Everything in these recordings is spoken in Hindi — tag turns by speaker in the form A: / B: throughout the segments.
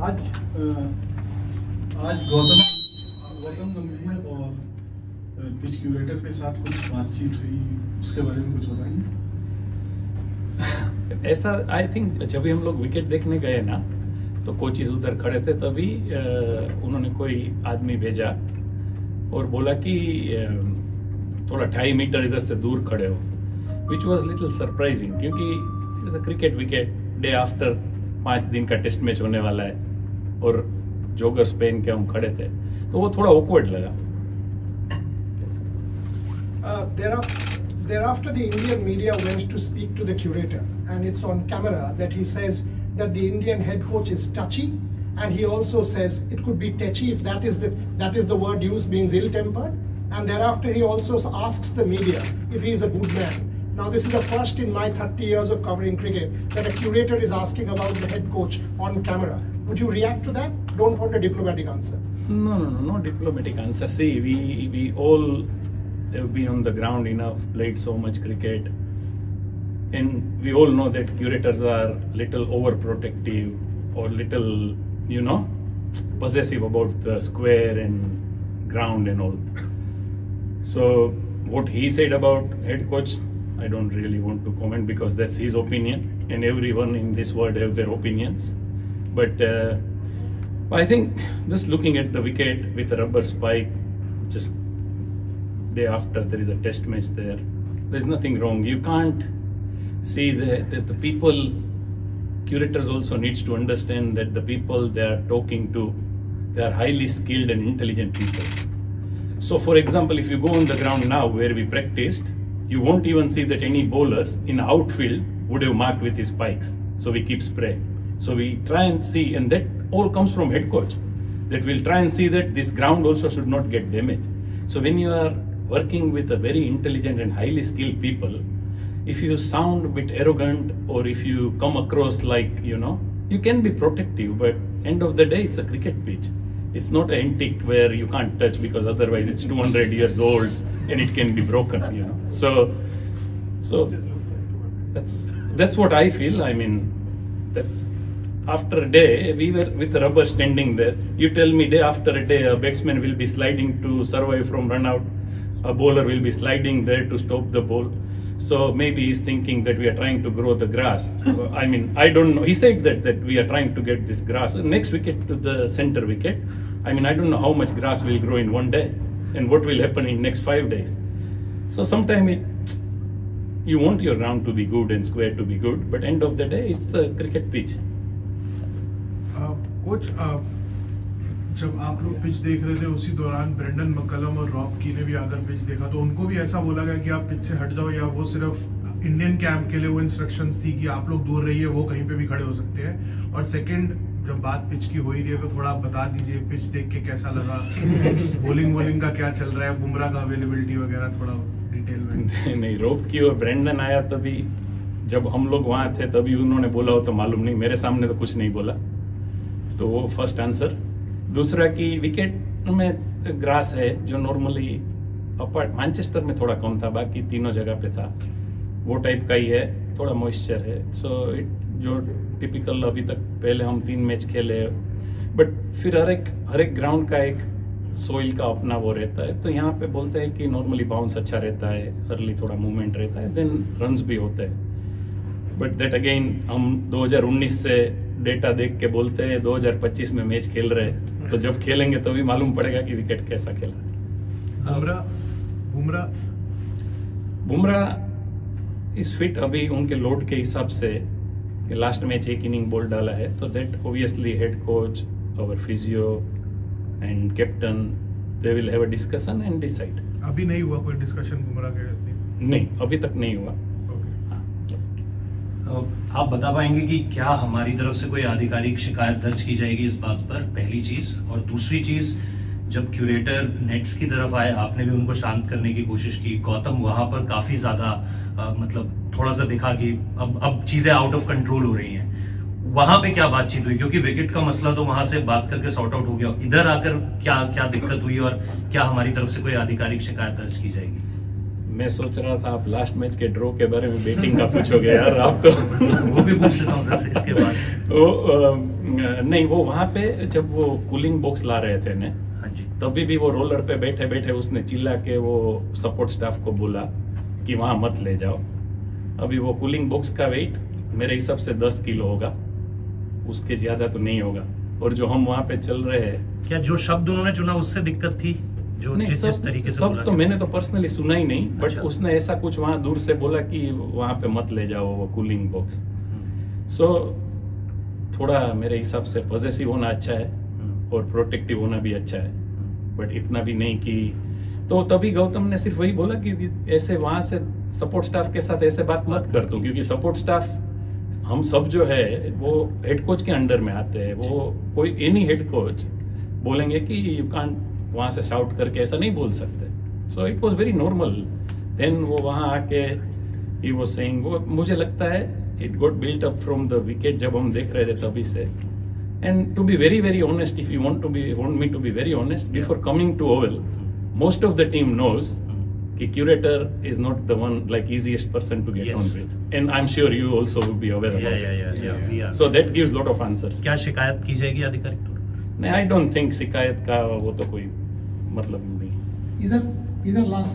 A: आज आज गौतम गंभीर और पिच क्यूरेटर के साथ कुछ बातचीत हुई, उसके बारे में कुछ बताएंगे?
B: ऐसा आई थिंक जब भी हम लोग विकेट देखने गए ना, तो कोचेस उधर खड़े थे, तभी उन्होंने कोई आदमी भेजा और बोला कि थोड़ा 2.5 मीटर इधर से दूर खड़े हो, विच वॉज लिटिल सरप्राइजिंग, क्योंकि क्रिकेट विकेट डे आफ्टर 5 दिन का टेस्ट मैच होने वाला है और जोगर्स पहन के हम खड़े थे, तो वो थोड़ा ऑकवर्ड लगा।
C: Thereafter, the Indian media went to speak to the curator, and it's on camera that he says that the Indian head coach is touchy, and he also says it could be tetchy, if that is the word used, means ill-tempered. And thereafter, he also asks the media if he is a good man. Now, this is the first in my 30 years of covering cricket that a curator is asking about the head coach on camera. Would you react to that? Don't want a diplomatic answer.
B: No diplomatic answer. See, we all have been on the ground enough, played so much cricket, and we all know that curators are little overprotective or little, possessive about the square and ground and all. So what he said about head coach, I don't really want to comment, because that's his opinion, and everyone in this world have their opinions. But I think just looking at the wicket with a rubber spike, just day after there is a test match there's nothing wrong. You can't see that the people, curators also needs to understand that the people they are talking to, they are highly skilled and intelligent people. So for example, if you go on the ground now where we practiced, you won't even see that any bowlers in outfield would have marked with his spikes. So we keep spray. So we try and see, and that all comes from head coach, that we'll try and see that this ground also should not get damaged. So when you are working with a very intelligent and highly skilled people, if you sound a bit arrogant or if you come across like, you can be protective, but end of the day, it's a cricket pitch. It's not an antique where you can't touch, because otherwise it's 200 years old and it can be broken, So that's what I feel. I mean, that's after a day, we were with rubber standing there. You tell me day after a day, a batsman will be sliding to survive from run out. A bowler will be sliding there to stop the ball. So maybe he's thinking that we are trying to grow the grass. I mean, I don't know. He said that we are trying to get this grass. Next wicket to the center wicket. I mean, I don't know how much grass will grow in one day and what will happen in next 5 days. So sometimes you want your ground to be good and square to be good, but end of the day, it's a cricket pitch.
D: Coach, जब आप लोग पिच देख रहे थे उसी दौरान ब्रेंडन मक्कलम और रॉब की ने भी आकर पिच देखा, तो उनको भी ऐसा बोला गया कि आप पिच से हट जाओ, या वो सिर्फ इंडियन कैंप के लिए वो इंस्ट्रक्शंस थी कि आप लोग दूर रहिए, वो कहीं पे भी खड़े हो सकते हैं? और सेकंड, जब बात पिच की हो ही रही है तो थोड़ा बता दीजिए पिच देख के कैसा लगा, बॉलिंग का क्या चल रहा है, बुमराह का अवेलेबिलिटी वगैरह थोड़ा डिटेल में?
B: नहीं, रॉब की और ब्रेंडन आया तभी, जब हम लोग वहाँ थे तभी उन्होंने बोला हो तो मालूम नहीं, मेरे सामने तो कुछ नहीं बोला। तो वो फर्स्ट आंसर। दूसरा कि विकेट में ग्रास है जो नॉर्मली अपार्ट मैनचेस्टर में थोड़ा कम था, बाकी तीनों जगह पे था, वो टाइप का ही है, थोड़ा मॉइस्चर है। सो इट जो टिपिकल अभी तक पहले हम 3 मैच खेले, बट फिर हर एक ग्राउंड का एक सोइल का अपना वो रहता है। तो यहाँ पे बोलते हैं कि नॉर्मली बाउंस अच्छा रहता है, अर्ली थोड़ा मूवमेंट रहता है, देन रन्स भी होते हैं। बट दैट अगेन हम 2019 से डेटा देख के बोलते हैं, 2025 में मैच खेल रहे हैं, तो जब खेलेंगे तभी मालूम पड़ेगा कि विकेट कैसा खेला। बुमराह इस फिट अभी उनके लोड के हिसाब से, लास्ट मैच 1 इनिंग बॉल डाला है, तो that obviously head coach, our physio and captain, they will have a discussion and decide.
D: अभी नहीं हुआ कोई डिस्कशन बुमराह के?
B: नहीं, अभी तक नहीं हुआ।
E: आप बता पाएंगे कि क्या हमारी तरफ से कोई आधिकारिक शिकायत दर्ज की जाएगी इस बात पर, पहली चीज? और दूसरी चीज, जब क्यूरेटर नेट्स की तरफ आए, आपने भी उनको शांत करने की कोशिश की, गौतम वहां पर काफी ज्यादा मतलब थोड़ा सा दिखा कि अब चीजें आउट ऑफ कंट्रोल हो रही हैं, वहां पे क्या बातचीत हुई? क्योंकि विकेट का मसला तो वहां से बात करके सॉर्ट आउट हो गया, इधर आकर क्या दिक्कत हुई, और क्या हमारी तरफ से कोई आधिकारिक शिकायत दर्ज की जाएगी?
B: मैं सोच रहा था आप लास्ट मैच के ड्रॉ के बारे में, बैटिंग का पूछोगे यार आप तो।
E: वो भी पूछ लेता हूँ सर इसके बाद।
B: नहीं, वो वहाँ पे जब वो कूलिंग बॉक्स ला रहे थे ने,
E: हाँ जी।
B: तभी भी वो रोलर पे बैठे बैठे उसने चिल्ला के वो सपोर्ट स्टाफ को बोला कि वहाँ मत ले जाओ। अभी वो कूलिंग बॉक्स का वेट मेरे हिसाब से 10 किलो होगा, उसके ज्यादा तो नहीं होगा। और जो हम वहाँ पे चल रहे हैं,
E: क्या जो शब्द उन्होंने चुना उससे दिक्कत थी? जो
B: नहीं,
E: जिस तरीके से
B: सब
E: बोला
B: तो
E: गया?
B: मैंने तो पर्सनली सुना ही नहीं, बट
E: अच्छा।
B: उसने ऐसा कुछ वहाँ दूर से बोला कि वहाँ पे मत ले जाओ वो कूलिंग बॉक्स। सो थोड़ा मेरे हिसाब से पॉजेसिव होना अच्छा है और प्रोटेक्टिव होना भी अच्छा है, बट इतना भी नहीं कि। तो तभी गौतम ने सिर्फ वही बोला कि ऐसे वहां से सपोर्ट स्टाफ के साथ ऐसे बात मत कर दो, क्योंकि सपोर्ट स्टाफ हम सब जो है वो हेड कोच के अंडर में आते हैं। वो कोई एनी हेड कोच बोलेंगे कि यू कांट वहां से शाउट करके ऐसा नहीं बोल सकते। So it was very normal. देन वो वहां आके ही वो सेइंग, वो मुझे लगता है it got built up from the wicket जब हम देख रहे थे तभी से। And to be very honest, if you want me to be very honest, before coming to Oval most of the team knows कि curator is not the one like easiest person to get
E: Yes.
B: on with, and I'm sure you also will be aware about
E: Yeah.
B: So that gives lot of answers.
E: क्या शिकायत की जाएगी आधिकारिक तौर पर?
B: नहीं, I don't think शिकायत का वो तो कोई मतलब नहीं।
F: इधर लास्ट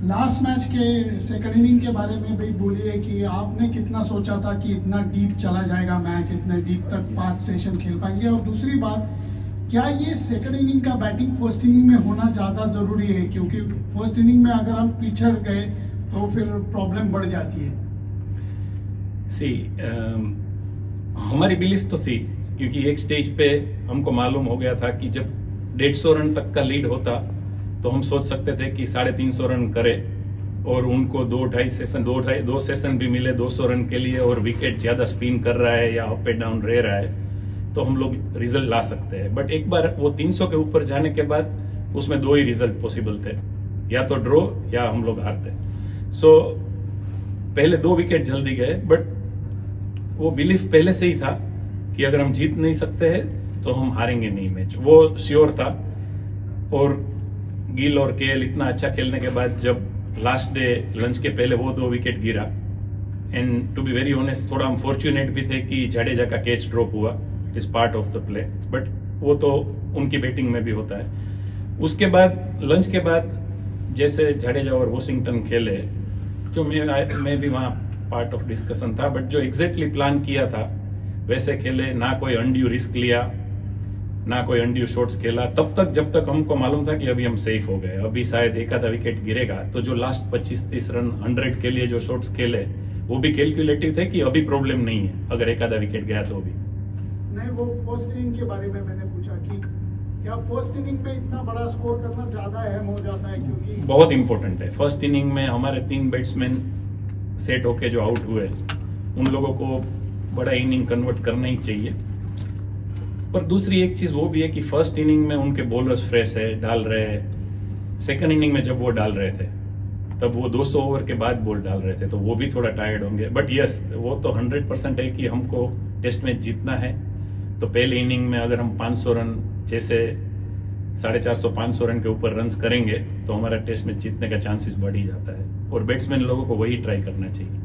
F: लास्ट मैच के सेकंड इनिंग के बारे में भी बोलिए कि आपने कितना सोचा था कि इतना डीप चला जाएगा मैच, इतने डीप तक 5 सेशन खेल पाएंगे। और दूसरी बात, क्या ये सेकंड इनिंग का बैटिंग फर्स्ट इनिंग में होना ज़्यादा ज़रूरी है? क्योंकि फर्स्ट इनिंग में अगर हम पिछड़ गए तो फिर प्रॉब्लम बढ़ जाती है।
B: सी हमारी बिलीफ तो थी, क्योंकि एक स्टेज पे हमको मालूम हो गया था कि जब 150 रन तक का लीड होता तो हम सोच सकते थे कि 350 रन करे और उनको 2 सेशन भी मिले 200 रन के लिए, और विकेट ज़्यादा स्पिन कर रहा है या अप एंड डाउन रह रहा है तो हम लोग रिजल्ट ला सकते हैं। बट एक बार वो 300 के ऊपर जाने के बाद उसमें 2 ही रिजल्ट पॉसिबल थे, या तो ड्रॉ या हम लोग हारते। सो पहले 2 विकेट जल्दी गए, बट वो बिलीफ पहले से ही था कि अगर हम जीत नहीं सकते हैं तो हम हारेंगे नहीं मैच, वो श्योर था। और गिल और केएल इतना अच्छा खेलने के बाद जब लास्ट डे लंच के पहले वो 2 विकेट गिरा, and to be very honest थोड़ा हम फॉर्चुनेट भी थे कि जडेजा का कैच ड्रॉप हुआ, is part of the play, but वो तो उनकी बैटिंग में भी होता है। उसके बाद लंच के बाद जैसे जडेजा और वॉशिंगटन खेले, जो मैं भी वहाँ पार्ट ऑफ डिस्कशन था, बट जो एग्जैक्टली प्लान किया था वैसे खेले, ना कोई अनड्यू रिस्क लिया, ना कोई अनड्यू शॉट्स खेला तब तक जब तक हमको मालूम था कि अभी हम सेफ हो गए। अभी शायद एक आधा विकेट गिरेगा, तो जो लास्ट 25-30 रन 100 के लिए जो शॉट्स खेले वो भी कैलकुलेटिव थे कि अभी प्रॉब्लम नहीं है अगर एक आधा विकेट गया तो भी।
F: नहीं, वो फर्स्ट इनिंग के बारे में मैंने पूछा कि क्या फर्स्ट इनिंग में इतना बड़ा स्कोर करना ज़्यादा अहम हो जाता है? क्योंकि
B: बहुत इंपॉर्टेंट है। फर्स्ट इनिंग में हमारे 3 बैट्समैन सेट होके जो आउट हुए, उन लोगों को बड़ा इनिंग कन्वर्ट करना ही चाहिए। पर दूसरी एक चीज वो भी है कि फर्स्ट इनिंग में उनके बॉलर्स फ्रेश है, डाल रहे हैं। सेकंड इनिंग में जब वो डाल रहे थे तब वो 200 ओवर के बाद बॉल डाल रहे थे, तो वो भी थोड़ा टायर्ड होंगे। बट यस, वो तो 100% है कि हमको टेस्ट मैच जीतना है। तो पहले इनिंग में अगर हम 500 रन जैसे 450-500 रन के ऊपर रन्स करेंगे तो हमारा टेस्ट मैच जीतने का चांसेस बढ़ ही जाता है, और बैट्समैन लोगों को वही ट्राई करना चाहिए।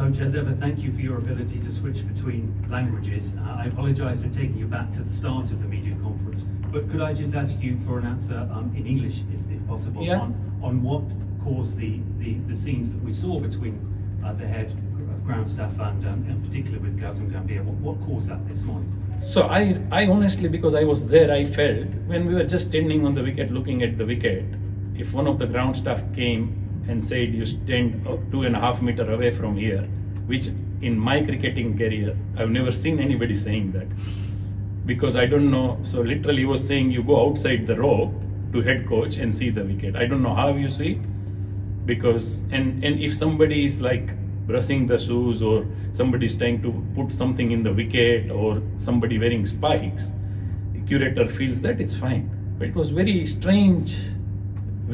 G: Coach, as ever, thank you for your ability to switch between languages. I apologise for taking you back to the start of the media conference, but could I just ask you for an answer in English, if possible,
B: Yeah.
G: on what caused the scenes that we saw between the head of ground staff and in particular with Gautam Gambhir? What caused that this morning?
B: So I honestly, because I was there, I felt when we were just standing on the wicket looking at the wicket, if one of the ground staff came and said you stand 2.5 meters away from here, which in my cricketing career I've never seen anybody saying that, because I don't know. So literally he was saying you go outside the rope to head coach and see the wicket. I don't know how you see it, because and if somebody is like brushing the shoes or somebody is trying to put something in the wicket or somebody wearing spikes, the curator feels that it's fine. But it was very strange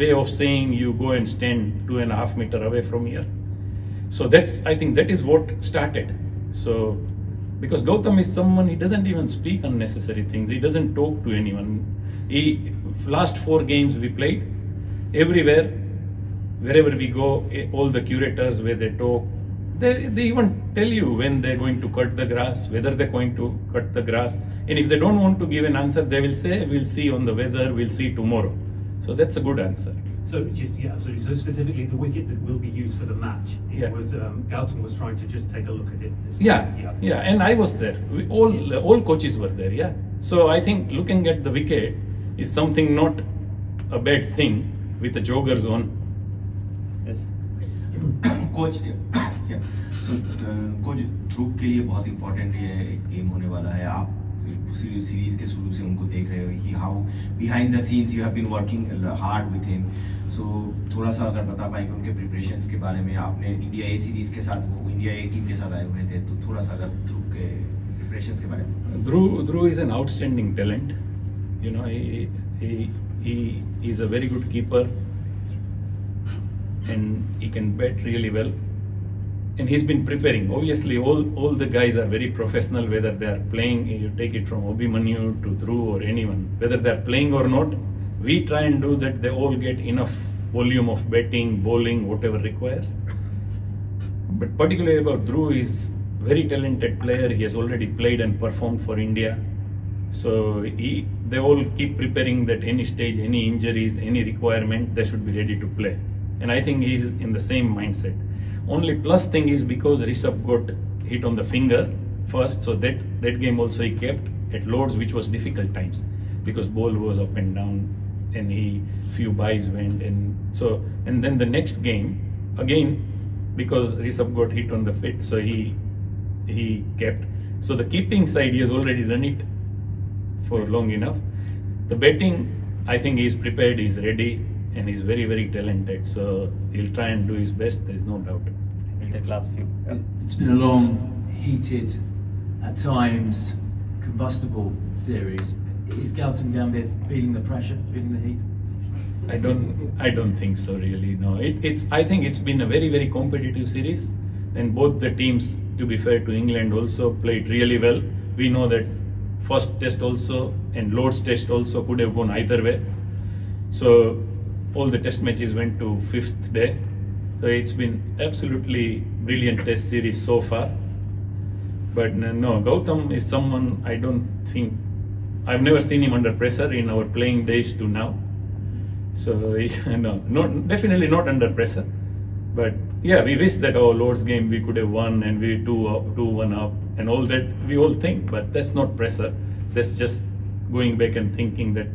B: way of saying you go and stand 2.5 meters away from here. So I think that is what started. So because Gautam is someone, he doesn't even speak unnecessary things, he doesn't talk to anyone. Last 4 games we played, everywhere wherever we go, all the curators where they talk, They even tell you when they're going to cut the grass, whether they're going to cut the grass. And if they don't want to give an answer, they will say, we'll see on the weather, we'll see tomorrow. So that's a good answer.
G: So just, yeah, absolutely. So specifically the wicket that will be used for the match, it
B: Yeah.
G: was, Gautam was trying to just take a look at it. This
B: Yeah, and I was there. All coaches were there, yeah. So I think looking at the wicket is something not a bad thing with the joggers on. Yes.
H: Coach coach Dhruv के लिए बहुत इंपॉर्टेंट ये गेम होने वाला है. आप उसी सीरीज के शुरू से उनको देख रहे हो कि how behind the scenes you have been working hard with him. So थोड़ा सा अगर बता पाएंगे उनके प्रिपरेशंस के बारे में. आपने इंडिया ए सीरीज के साथ वो इंडिया ए टीम के साथ आए हुए थे, तो थोड़ा सा अगर ध्रुव के प्रिपरेशंस के बारे में.
B: Dhruv is an outstanding talent. You know, he is a very good keeper, and he can bat really well. And he's been preparing. Obviously, all the guys are very professional, whether they are playing. You take it from Abhimanyu to Dhruv or anyone, whether they are playing or not. We try and do that. They all get enough volume of batting, bowling, whatever requires. But particularly about Dhruv, is very talented player. He has already played and performed for India. So they all keep preparing that any stage, any injuries, any requirement, they should be ready to play. And I think he's in the same mindset. Only plus thing is because Rishabh got hit on the finger first, so that game also he kept at Lords, which was difficult times because ball was up and down, and few byes went, and then the next game again because Rishabh got hit on the feet, so he kept. So the keeping side he has already done it for long enough. The batting, I think he's prepared, he's ready, and he's very, very talented. So he'll try and do his best, there's no doubt.
I: It's been a long, heated, at times combustible series. Is Gautam Gambhir feeling the pressure, feeling the heat?
B: I don't think so really. No, I think it's been a very, very competitive series, and both the teams, to be fair to England, also played really well. We know that first test also and Lord's test also could have gone either way. So all the test matches went to 5th day. So it's been absolutely brilliant test series so far. But no, Gautam is someone I don't think, I've never seen him under pressure in our playing days to now. So no, definitely not under pressure. But yeah, we wish that our Lord's game we could have won and we 2-1 up and all that we all think, but that's not pressure. That's just going back and thinking that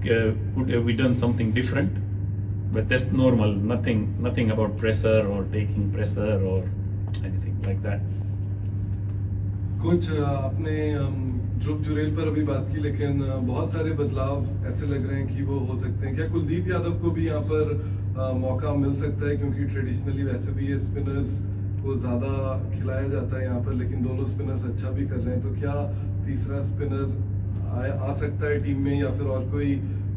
B: could have we done something different. But that's normal. Nothing about pressure or taking pressure or anything like that.
J: Coach आपने ध्रुव जुरेल पर अभी बात की, लेकिन बहुत सारे बदलाव ऐसे लग रहे हैं कि वो हो सकते हैं. क्या कुलदीप यादव को भी यहाँ पर मौका मिल सकता है, क्योंकि ट्रेडिशनली वैसे भी ये स्पिनर्स को ज़्यादा खिलाया जाता है यहाँ पर, लेकिन दोनों स्पिनर्स अच्छा भी कर रहे हैं. तो क्या तीसरा स्पिनर आ सकता है टीम में, या फिर और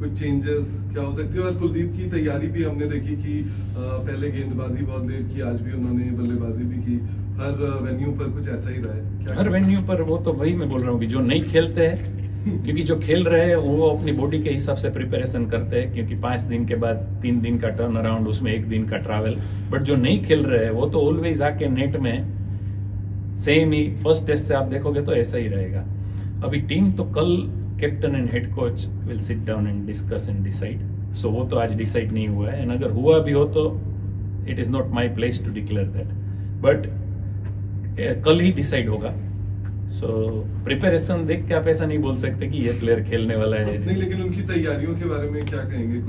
J: कुछ चेंजेस क्या हो सकती है? और कुलदीप की तैयारी भी हमने देखी कि पहले गेंदबाजी बहुत देर की, आज भी उन्होंने बल्लेबाजी भी की. हर वेन्यू पर कुछ ऐसा ही रहा है?
B: हर वेन्यू पर वो तो वही मैं बोल रहा हूँ कि जो नहीं खेलते हैं क्योंकि जो खेल रहे हैं वो अपनी बॉडी के हिसाब से प्रिपरेशन करते हैं, क्योंकि 5 दिन के बाद 3 दिन का टर्न अराउंड, उसमें 1 दिन का ट्रैवल. बट जो नहीं खेल रहे हैं वो तो ऑलवेज आके नेट में सेम ही फर्स्ट टेस्ट से आप देखोगे तो ऐसा ही रहेगा. अभी टीम तो कल captain and head coach will sit down and discuss and decide. So वो तो आज डिसाइड नहीं हुआ है, एंड अगर हुआ भी हो तो it is not my place to declare that. But कल ही डिसाइड होगा. सो प्रिपरेशन देख के आप ऐसा नहीं बोल सकते कि ये प्लेयर खेलने वाला है.
J: नहीं, लेकिन उनकी तैयारियों के बारे में क्या कहेंगे?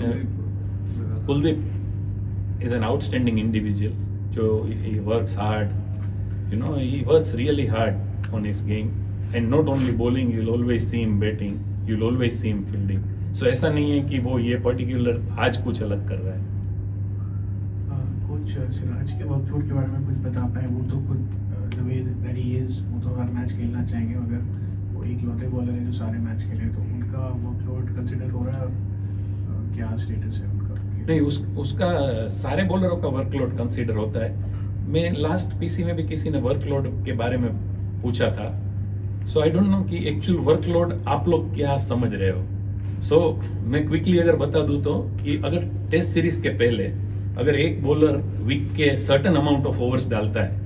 B: Kuldeep is an outstanding individual जो he works hard, you know, he works really hard on his game, and not only bowling, you'll always see him batting, you'll always see him fielding. So ऐसा नहीं है कि वो ये पर्टिकुलर आज कुछ अलग कर रहा है.
K: कोच सिराज के वर्कलोड के बारे में कुछ बता पाए? वो तो खुद the way that he is, वो तो हर मैच खेलना चाहेंगे, मगर वो एक लौते बॉलर है जो सारे मैच खेले, तो उनका वर्कलोड कंसिडर हो रहा है? क्या स्टेटस है उनका?
B: नहीं, उसका सारे बॉलरों का वर्कलोड कंसीडर होता है. मैं लास्ट पीसी में भी किसी ने वर्कलोड के बारे में पूछा था. सो आई डोंट नो कि एक्चुअल वर्कलोड आप लोग क्या समझ रहे हो. सो मैं क्विकली अगर बता दूं तो कि अगर टेस्ट सीरीज के पहले अगर एक बॉलर वीक के सर्टेन अमाउंट ऑफ ओवर्स डालता है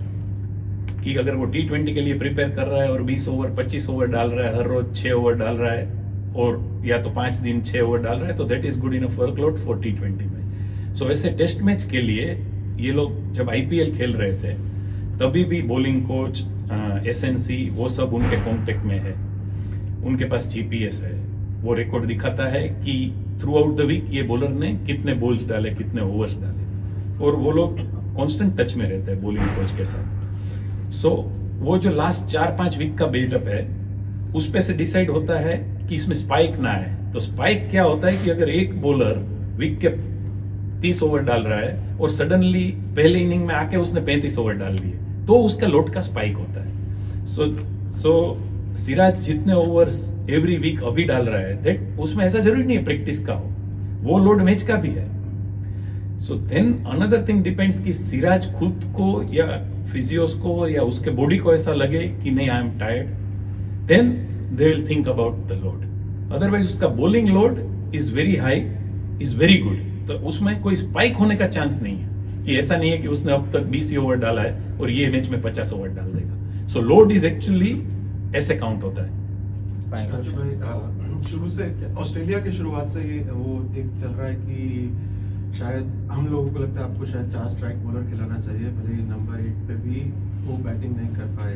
B: कि अगर वो T20 के लिए प्रिपेयर कर रहा है और 20 ओवर 25 ओवर डाल रहा है, हर रोज 6 ओवर डाल रहा है और या तो 5 दिन 6 ओवर डाल रहा है, तो that is good enough workload for T20 में। सो वैसे टेस्ट मैच के लिए ये लोग जब IPL खेल रहे थे तभी भी बॉलिंग कोच, SNC वो सब उनके कॉन्टेक्ट में है, उनके पास GPS है, वो रिकॉर्ड दिखाता है कि थ्रू आउट द वीक ये बॉलर ने कितने बॉल्स डाले, कितने ओवर्स डाले, और वो लोग कांस्टेंट टच में रहते हैं बॉलिंग कोच के साथ। सो वो जो लास्ट 4-5 वीक का बिल्डअप है उस पे से डिसाइड होता है कि इसमें स्पाइक ना आए। तो स्पाइक क्या होता है कि अगर एक बॉलर वीक के 30 ओवर डाल रहा है और सडनली पहले इनिंग में आके उसने 35 ओवर डाल दिए तो उसका लोड का स्पाइक होता है। सो सिराज जितने ओवर्स एवरी वीक अभी डाल रहा है दैट उसमें ऐसा जरूरी नहीं है प्रैक्टिस का हो, वो लोड मैच का भी है। So then another thing depends कि सिराज खुद को या फिजियोस को या उसके बॉडी को ऐसा लगे कि नहीं I am tired, then they will think about the load. Otherwise उसका bowling load is very high, is very good, तो उसमें कोई स्पाइक होने का चांस नहीं है कि ऐसा नहीं है कि उसने अब तक 20 ओवर डाला है और ये मैच में 50 ओवर डाल देगा। सो लोड इज एक्चुअली ऐसे काउंट होता है।
L: शुरू से ऑस्ट्रेलिया की शुरुआत से ही वो एक चल रहा है कि शायद हम लोगों को लगता है आपको शायद 4 स्ट्राइक बॉलर खिलाना चाहिए, भले ही नंबर 8 पे भी वो बैटिंग नहीं कर पाए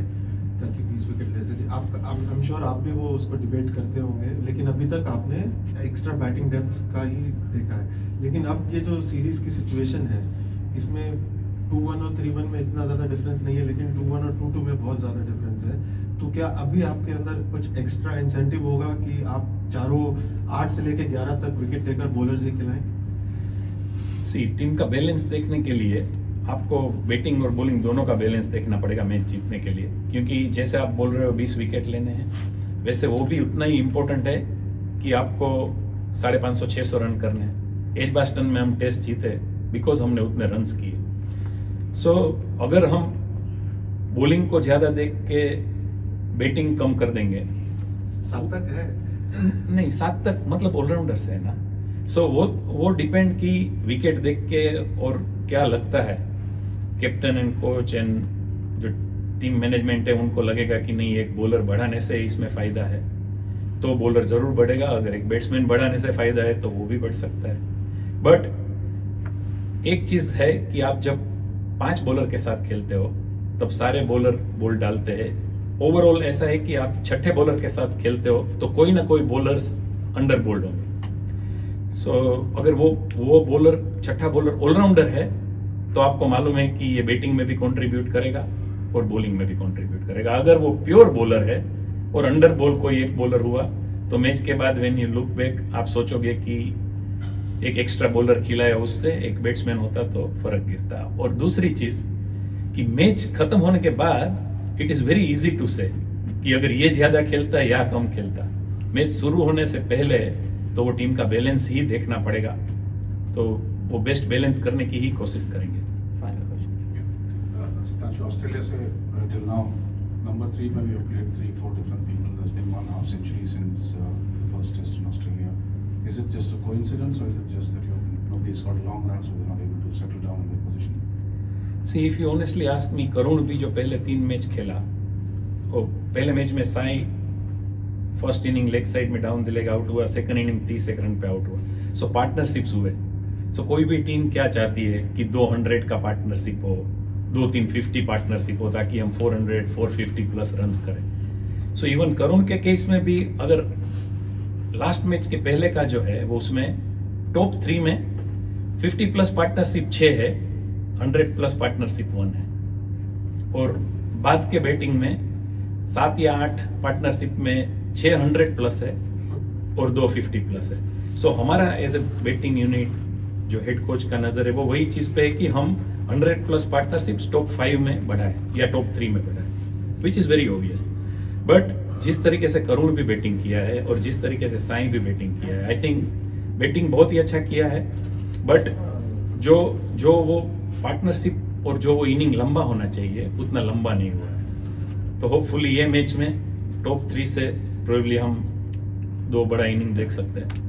L: ताकि 20 विकेट ले सके। आई एम श्योर आप भी वो उसको डिबेट करते होंगे, लेकिन अभी तक आपने एक्स्ट्रा बैटिंग डेप्थ का ही देखा है। लेकिन अब ये जो सीरीज की सिचुएशन है इसमें 2-1 और 3-1 में इतना ज़्यादा डिफरेंस नहीं है, लेकिन 2-1 और 2-2 में बहुत ज़्यादा डिफरेंस है। तो क्या अभी आपके अंदर कुछ एक्स्ट्रा इंसेंटिव होगा कि आप चारों 8 से लेकर 11 तक विकेट टेकर बॉलर्स ही खिलाएं?
B: टीम का बैलेंस देखने के लिए आपको बैटिंग और बॉलिंग दोनों का बैलेंस देखना पड़ेगा मैच जीतने के लिए, क्योंकि जैसे आप बोल रहे हो 20 विकेट लेने हैं, वैसे वो भी उतना ही इम्पोर्टेंट है कि आपको 550-600 रन करने हैं। एजबास्टन में हम टेस्ट जीते बिकॉज हमने उतने रन्स किए। सो अगर हम बॉलिंग को ज्यादा देख के बैटिंग कम कर देंगे,
L: 7 तक है
B: नहीं 7 तक मतलब ऑलराउंडर से है ना। सो वो डिपेंड की विकेट देख के और क्या लगता है कैप्टन एंड कोच एंड जो टीम मैनेजमेंट है उनको लगेगा कि नहीं एक बॉलर बढ़ाने से इसमें फायदा है तो बॉलर जरूर बढ़ेगा, अगर एक बैट्समैन बढ़ाने से फायदा है तो वो भी बढ़ सकता है। बट एक चीज है कि आप जब 5 बॉलर के साथ खेलते हो तब सारे बॉलर बॉल डालते हैं। ओवरऑल ऐसा है कि आप 6ठे बॉलर के साथ खेलते हो तो कोई ना कोई बॉलर्स अंडर बोल्ड होंगे। सो अगर वो बॉलर 6ठा बॉलर ऑलराउंडर है तो आपको मालूम है कि ये बैटिंग में भी कंट्रीब्यूट करेगा और बॉलिंग में भी कंट्रीब्यूट करेगा। अगर वो प्योर बॉलर है और अंडर बॉल कोई एक बॉलर हुआ तो मैच के बाद व्हेन यू लुक बैक आप सोचोगे कि एक एक्स्ट्रा बॉलर खिलाया उससे एक बैट्समैन होता तो फर्क गिरता। और दूसरी चीज कि मैच खत्म होने के बाद it is very easy to say कि अगर ये ज्यादा खेलता या कम खेलता। मैच शुरू होने से पहले तो वो टीम का बैलेंस ही देखना पड़ेगा, तो वो बेस्ट बैलेंस करने की ही कोशिश करेंगे।
M: ऑस्ट्रेलिया से till now number 3 में we have played 3-4 different people. There's been 1 half century since the first test in Australia. Is it just a coincidence or is it just that nobody's got long runs so they're not able to settle down in their position?
B: See, if you honestly ask me, करुण भी जो पहले 3 मैच खेला, वो पहले मैच में Sai first inning leg side में डाउन द लेग आउट हुआ, सेकंड इनिंग 30 रन पे आउट हुआ। सो पार्टनरशिप्स हुए। सो कोई भी टीम क्या चाहती है कि 200 का पार्टनरशिप हो, 2-3 50 पार्टनरशिप हो ताकि हम 400-450 प्लस रन्स करें। सो इवन करुण के केस में भी अगर लास्ट मैच के पहले का जो है वो उसमें टॉप 3 में 50 प्लस पार्टनरशिप 6 है, 100 प्लस पार्टनरशिप 1 है, और बाद के बैटिंग में 7 या 8 पार्टनरशिप में 600 प्लस है और 250 प्लस है। सो हमारा एज ए बैटिंग यूनिट जो हेड कोच का नजर है वो वही चीज पे है कि हम 100 प्लस पार्टनरशिप्स टॉप 5 में बढ़ाए या टॉप 3 में बढ़ाए, which is very obvious. But जिस तरीके से करुण भी बैटिंग किया है और जिस तरीके से साई भी बैटिंग किया है, आई थिंक बैटिंग बहुत ही अच्छा किया है। बट जो वो पार्टनरशिप और जो वो इनिंग लंबा होना चाहिए उतना लंबा नहीं हुआ है। तो होपफुली ये मैच में टॉप 3 से प्रोबेबली हम 2 बड़ा इनिंग देख सकते हैं।